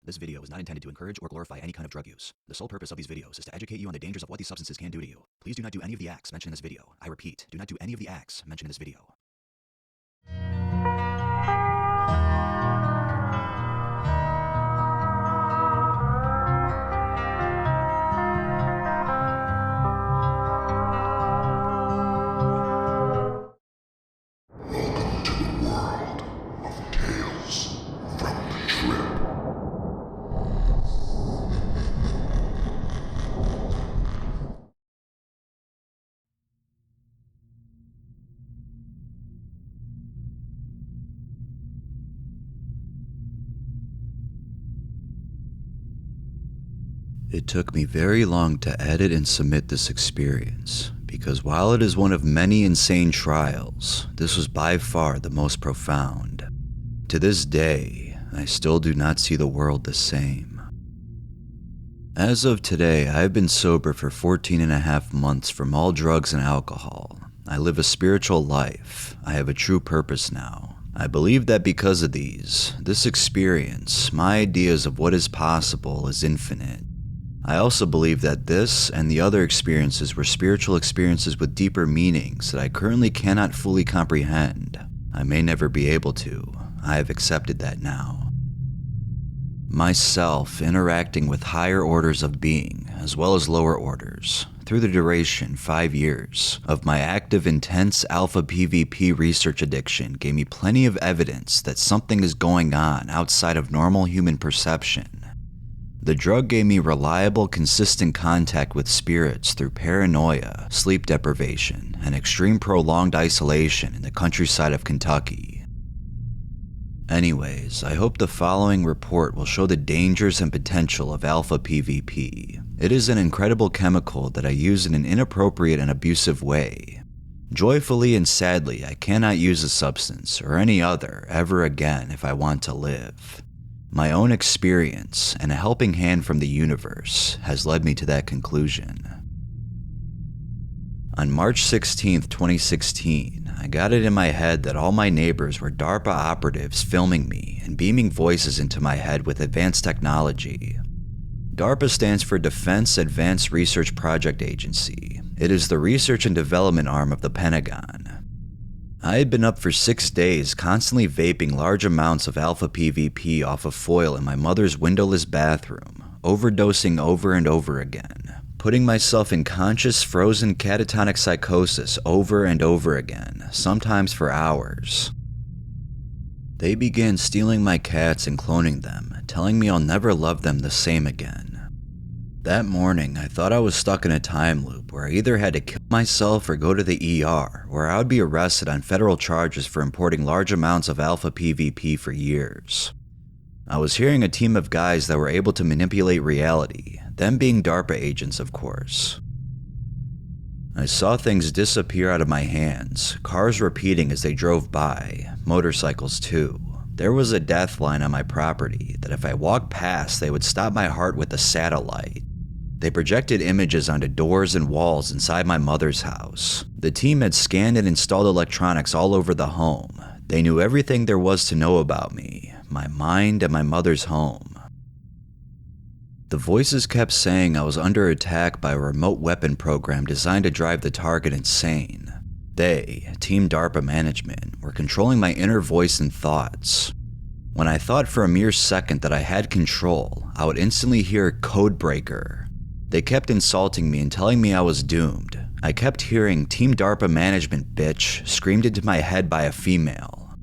This video is not intended to encourage or glorify any kind of drug use. The sole purpose of these videos is to educate you on the dangers of what these substances can do to you. Please do not do any of the acts mentioned in this video. I repeat, do not do any of the acts mentioned in this video. Welcome to the world of Tales from the Trip. It took me very long to edit and submit this experience, because while it is one of many insane trials, this was by far the most profound. To this day, I still do not see the world the same. As of today, I have been sober for 14.5 months from all drugs and alcohol. I live a spiritual life. I have a true purpose now. I believe that because of this experience, my ideas of what is possible is infinite. I also believe that this and the other experiences were spiritual experiences with deeper meanings that I currently cannot fully comprehend. I may never be able to. I have accepted that now. Myself interacting with higher orders of being, as well as lower orders, through the duration, 5 years, of my active intense alpha PvP research addiction gave me plenty of evidence that something is going on outside of normal human perception. The drug gave me reliable, consistent contact with spirits through paranoia, sleep deprivation, and extreme prolonged isolation in the countryside of Kentucky. Anyways, I hope the following report will show the dangers and potential of alpha PvP. It is an incredible chemical that I use in an inappropriate and abusive way. Joyfully and sadly, I cannot use a substance or any other ever again if I want to live. My own experience and a helping hand from the universe has led me to that conclusion. On March 16, 2016, I got it in my head that all my neighbors were DARPA operatives filming me and beaming voices into my head with advanced technology. DARPA stands for Defense Advanced Research Project Agency. It is the research and development arm of the Pentagon. I had been up for 6 days constantly vaping large amounts of alpha PvP off of foil in my mother's windowless bathroom, overdosing over and over again, putting myself in conscious frozen catatonic psychosis over and over again, sometimes for hours. They began stealing my cats and cloning them, telling me I'll never love them the same again. That morning, I thought I was stuck in a time loop where I either had to kill myself or go to the ER, where I would be arrested on federal charges for importing large amounts of alpha PvP for years. I was hearing a team of guys that were able to manipulate reality, them being DARPA agents, of course. I saw things disappear out of my hands, cars repeating as they drove by, motorcycles too. There was a death line on my property that if I walked past, they would stop my heart with a satellite. They projected images onto doors and walls inside my mother's house. The team had scanned and installed electronics all over the home. They knew everything there was to know about me, my mind, and my mother's home. The voices kept saying I was under attack by a remote weapon program designed to drive the target insane. They, Team DARPA management, were controlling my inner voice and thoughts. When I thought for a mere second that I had control, I would instantly hear Codebreaker. They kept insulting me and telling me I was doomed. I kept hearing Team DARPA management bitch screamed into my head by a female.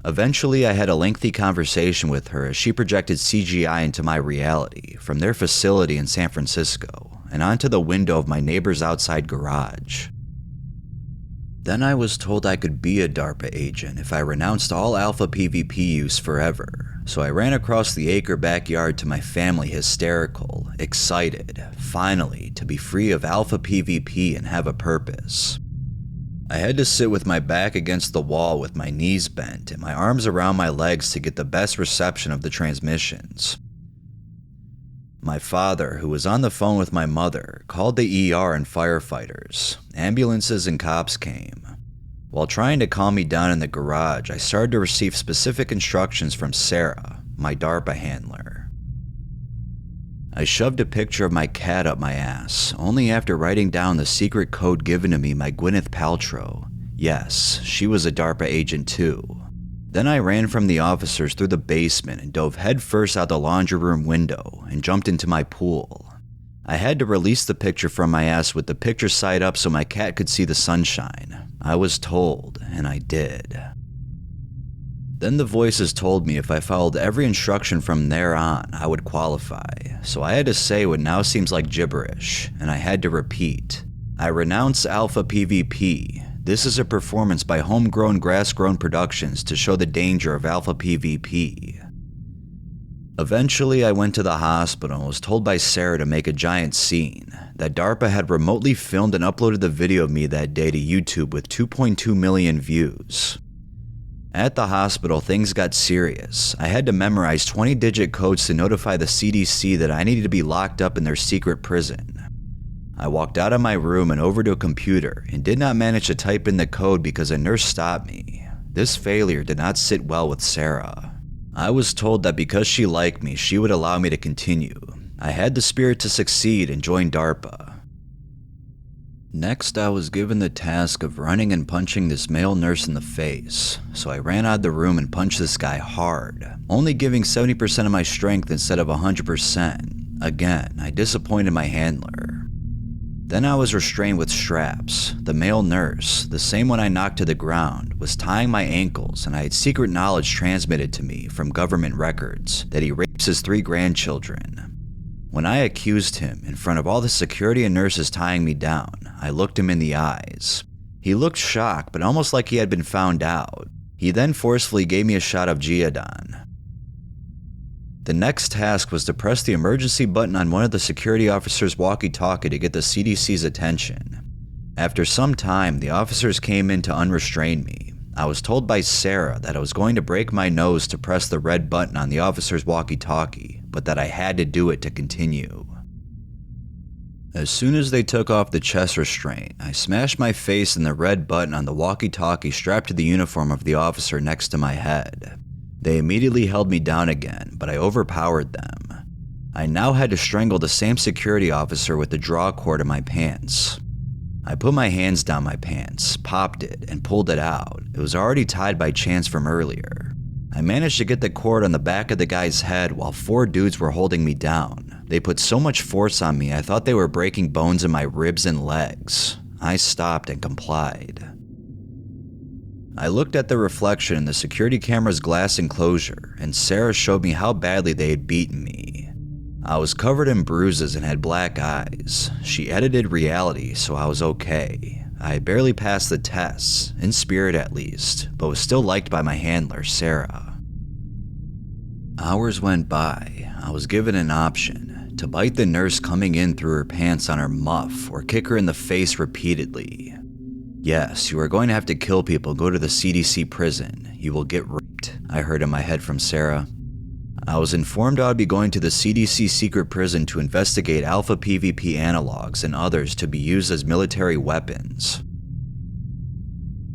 Eventually, I had a lengthy conversation with her as she projected CGI into my reality from their facility in San Francisco and onto the window of my neighbor's outside garage. Then I was told I could be a DARPA agent if I renounced all alpha PvP use forever, so I ran across the acre backyard to my family hysterical, excited, finally, to be free of alpha PvP and have a purpose. I had to sit with my back against the wall with my knees bent and my arms around my legs to get the best reception of the transmissions. My father, who was on the phone with my mother, called the ER and firefighters. Ambulances and cops came. While trying to calm me down in the garage, I started to receive specific instructions from Sarah, my DARPA handler. I shoved a picture of my cat up my ass, only after writing down the secret code given to me by Gwyneth Paltrow. Yes, she was a DARPA agent too. Then I ran from the officers through the basement and dove headfirst out the laundry room window and jumped into my pool. I had to release the picture from my ass with the picture side up so my cat could see the sunshine. I was told, and I did. Then the voices told me if I followed every instruction from there on, I would qualify. So I had to say what now seems like gibberish, and I had to repeat. I renounce Alpha PvP. This is a performance by Homegrown Grass-Grown Productions to show the danger of Alpha PvP. Eventually, I went to the hospital and was told by Sarah to make a giant scene, that DARPA had remotely filmed and uploaded the video of me that day to YouTube with 2.2 million views. At the hospital, things got serious. I had to memorize 20-digit codes to notify the CDC that I needed to be locked up in their secret prison. I walked out of my room and over to a computer and did not manage to type in the code because a nurse stopped me. This failure did not sit well with Sarah. I was told that because she liked me, she would allow me to continue. I had the spirit to succeed and join DARPA. Next, I was given the task of running and punching this male nurse in the face, so I ran out of the room and punched this guy hard, only giving 70% of my strength instead of 100%. Again, I disappointed my handler. Then I was restrained with straps. The male nurse, the same one I knocked to the ground, was tying my ankles, and I had secret knowledge transmitted to me from government records that he rapes his 3 grandchildren. When I accused him in front of all the security and nurses tying me down, I looked him in the eyes. He looked shocked, but almost like he had been found out. He then forcefully gave me a shot of Geodon. The next task was to press the emergency button on one of the security officers' walkie-talkie to get the CDC's attention. After some time, the officers came in to unrestrain me. I was told by Sarah that I was going to break my nose to press the red button on the officer's walkie-talkie, but that I had to do it to continue. As soon as they took off the chest restraint, I smashed my face in the red button on the walkie-talkie strapped to the uniform of the officer next to my head. They immediately held me down again, but I overpowered them. I now had to strangle the same security officer with the draw cord in my pants. I put my hands down my pants, popped it, and pulled it out. It was already tied by chance from earlier. I managed to get the cord on the back of the guy's head while 4 dudes were holding me down. They put so much force on me I thought they were breaking bones in my ribs and legs. I stopped and complied. I looked at the reflection in the security camera's glass enclosure, and Sarah showed me how badly they had beaten me. I was covered in bruises and had black eyes. She edited reality, so I was okay. I had barely passed the tests, in spirit at least, but was still liked by my handler, Sarah. Hours went by. I was given an option: to bite the nurse coming in through her pants on her muff or kick her in the face repeatedly. Yes, you are going to have to kill people, go to the CDC prison. You will get raped, I heard in my head from Sarah. I was informed I would be going to the CDC secret prison to investigate Alpha PvP analogs and others to be used as military weapons.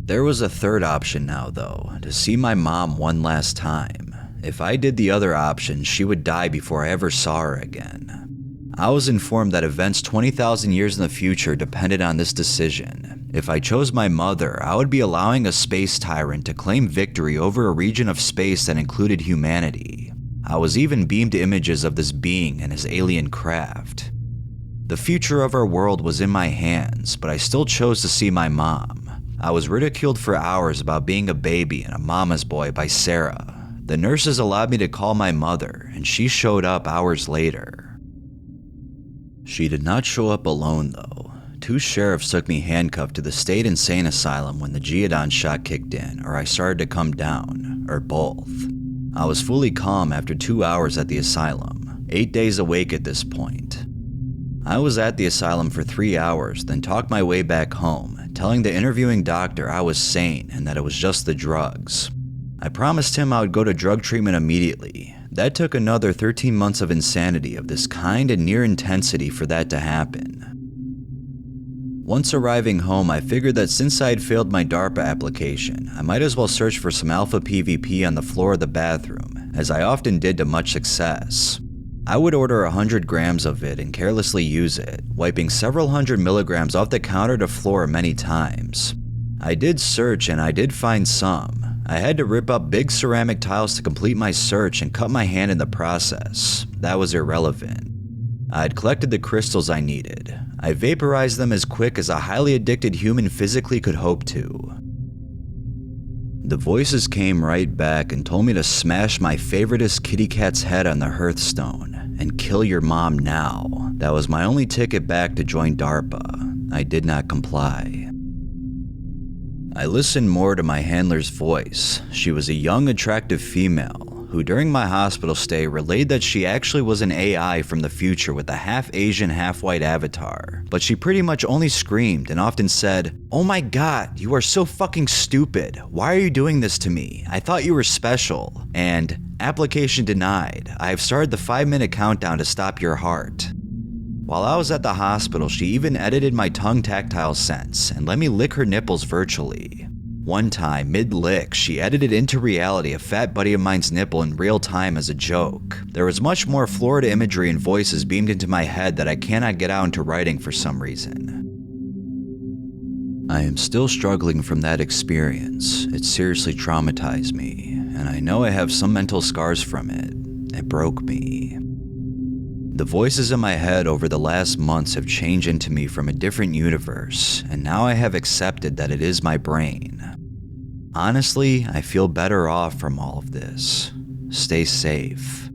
There was a third option now though, to see my mom one last time. If I did the other option, she would die before I ever saw her again. I was informed that events 20,000 years in the future depended on this decision. If I chose my mother, I would be allowing a space tyrant to claim victory over a region of space that included humanity. I was even beamed images of this being and his alien craft. The future of our world was in my hands, but I still chose to see my mom. I was ridiculed for hours about being a baby and a mama's boy by Sarah. The nurses allowed me to call my mother, and she showed up hours later. She did not show up alone though. 2 sheriffs took me handcuffed to the state insane asylum when the Geodon shot kicked in, or I started to come down, or both. I was fully calm after 2 hours at the asylum, 8 days awake at this point. I was at the asylum for 3 hours, then talked my way back home, telling the interviewing doctor I was sane and that it was just the drugs. I promised him I would go to drug treatment immediately. That took another 13 months of insanity of this kind and near intensity for that to happen. Once arriving home, I figured that since I had failed my DARPA application, I might as well search for some Alpha PvP on the floor of the bathroom, as I often did to much success. I would order 100 grams of it and carelessly use it, wiping several hundred milligrams off the counter to floor many times. I did search and I did find some. I had to rip up big ceramic tiles to complete my search and cut my hand in the process. That was irrelevant. I had collected the crystals I needed. I vaporized them as quick as a highly addicted human physically could hope to. The voices came right back and told me to smash my favoriteest kitty cat's head on the hearthstone and kill your mom now. That was my only ticket back to join DARPA. I did not comply. I listened more to my handler's voice. She was a young, attractive female who during my hospital stay relayed that she actually was an AI from the future with a half-Asian, half-white avatar. But she pretty much only screamed and often said, "Oh my god, you are so fucking stupid. Why are you doing this to me? I thought you were special." And, "Application denied. I have started the 5-minute countdown to stop your heart." While I was at the hospital, she even edited my tongue tactile sense and let me lick her nipples virtually. One time, mid-lick, she edited into reality a fat buddy of mine's nipple in real time as a joke. There was much more Florida imagery and voices beamed into my head that I cannot get out into writing for some reason. I am still struggling from that experience. It seriously traumatized me, and I know I have some mental scars from it. It broke me. The voices in my head over the last months have changed into me from a different universe, and now I have accepted that it is my brain. Honestly, I feel better off from all of this. Stay safe.